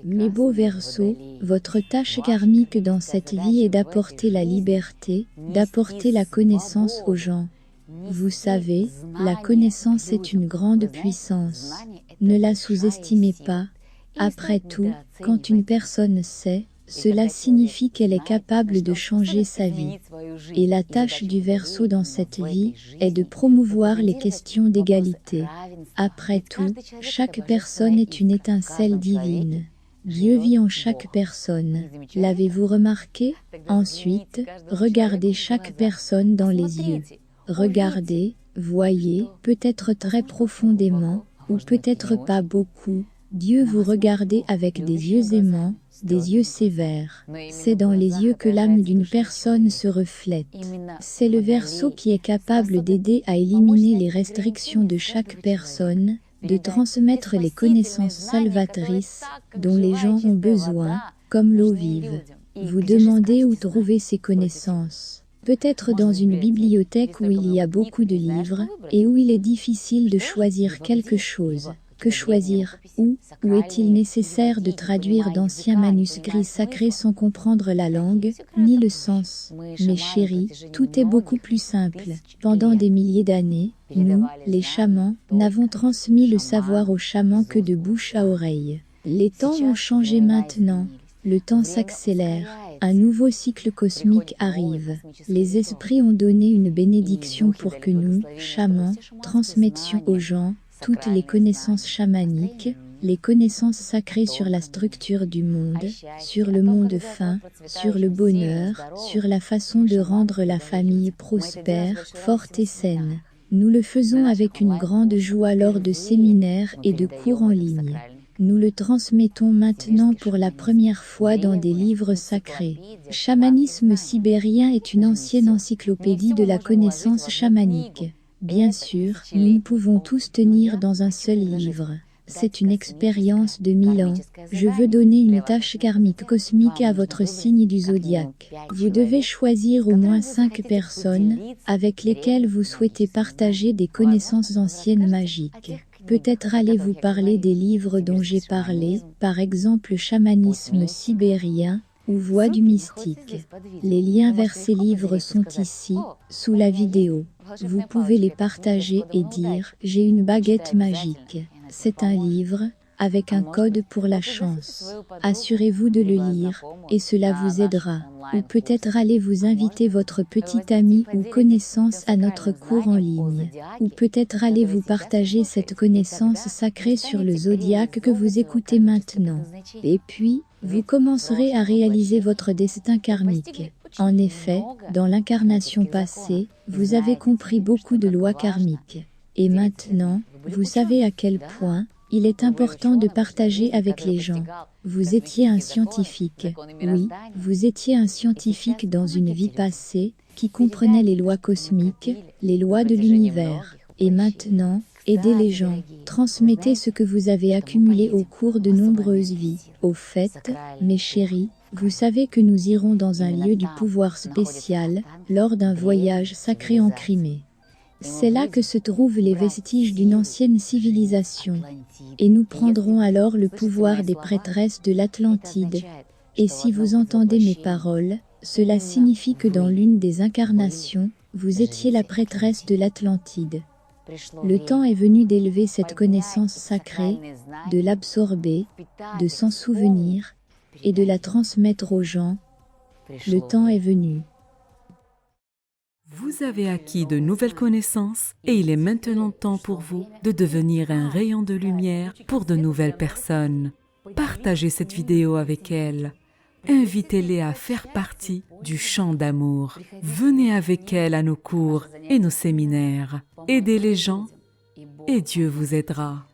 Mes beaux Verseaux, votre tâche karmique dans cette vie est d'apporter la liberté, d'apporter la connaissance aux gens. Vous savez, la connaissance est une grande puissance. Ne la sous-estimez pas. Après tout, quand une personne sait, cela signifie qu'elle est capable de changer sa vie. Et la tâche du Verseau dans cette vie est de promouvoir les questions d'égalité. Après tout, chaque personne est une étincelle divine. Dieu vit en chaque personne. L'avez-vous remarqué? Ensuite, regardez chaque personne dans les yeux. Regardez, voyez, peut-être très profondément, ou peut-être pas beaucoup. Dieu vous regardez avec des yeux aimants, des yeux sévères. C'est dans les yeux que l'âme d'une personne se reflète. C'est le Verseau qui est capable d'aider à éliminer les restrictions de chaque personne, de transmettre les connaissances salvatrices dont les gens ont besoin, comme l'eau vive. Vous demandez où trouver ces connaissances. Peut-être dans une bibliothèque où il y a beaucoup de livres, et où il est difficile de choisir quelque chose. Que choisir? Où est-il nécessaire de traduire d'anciens manuscrits sacrés sans comprendre la langue, ni le sens? Mes chéris, tout est beaucoup plus simple. Pendant des milliers d'années, nous, les chamans, n'avons transmis le savoir aux chamans que de bouche à oreille. Les temps ont changé maintenant. Le temps s'accélère. Un nouveau cycle cosmique arrive. Les esprits ont donné une bénédiction pour que nous, chamans, transmettions aux gens toutes les connaissances chamaniques, les connaissances sacrées sur la structure du monde, sur le monde fin, sur le bonheur, sur la façon de rendre la famille prospère, forte et saine. Nous le faisons avec une grande joie lors de séminaires et de cours en ligne. Nous le transmettons maintenant pour la première fois dans des livres sacrés. Chamanisme sibérien est une ancienne encyclopédie de la connaissance chamanique. Bien sûr, nous ne pouvons tous tenir dans un seul livre. C'est une expérience de 1000 ans. Je veux donner une tâche karmique cosmique à votre signe du zodiaque. Vous devez choisir au moins 5 personnes avec lesquelles vous souhaitez partager des connaissances anciennes magiques. Peut-être allez-vous parler des livres dont j'ai parlé, par exemple Chamanisme sibérien ou Voix du mystique. Les liens vers ces livres sont ici, sous la vidéo. Vous pouvez les partager et dire « J'ai une baguette magique ». C'est un livre, avec un code pour la chance. Assurez-vous de le lire, et cela vous aidera. Ou peut-être allez vous inviter votre petit ami ou connaissance à notre cours en ligne. Ou peut-être allez vous partager cette connaissance sacrée sur le zodiaque que vous écoutez maintenant. Et puis, vous commencerez à réaliser votre destin karmique. En effet, dans l'incarnation passée, vous avez compris beaucoup de lois karmiques. Et maintenant, vous savez à quel point il est important de partager avec les gens. Vous étiez un scientifique. Oui, vous étiez un scientifique dans une vie passée qui comprenait les lois cosmiques, les lois de l'univers. Et maintenant, aidez les gens. Transmettez ce que vous avez accumulé au cours de nombreuses vies. Au fait, mes chéris, vous savez que nous irons dans un lieu du pouvoir spécial, lors d'un voyage sacré en Crimée. C'est là que se trouvent les vestiges d'une ancienne civilisation. Et nous prendrons alors le pouvoir des prêtresses de l'Atlantide. Et si vous entendez mes paroles, cela signifie que dans l'une des incarnations, vous étiez la prêtresse de l'Atlantide. Le temps est venu d'élever cette connaissance sacrée, de l'absorber, de s'en souvenir, et de la transmettre aux gens. Le temps est venu. Vous avez acquis de nouvelles connaissances et il est maintenant temps pour vous de devenir un rayon de lumière pour de nouvelles personnes. Partagez cette vidéo avec elles. Invitez-les à faire partie du chant d'amour. Venez avec elles à nos cours et nos séminaires. Aidez les gens et Dieu vous aidera.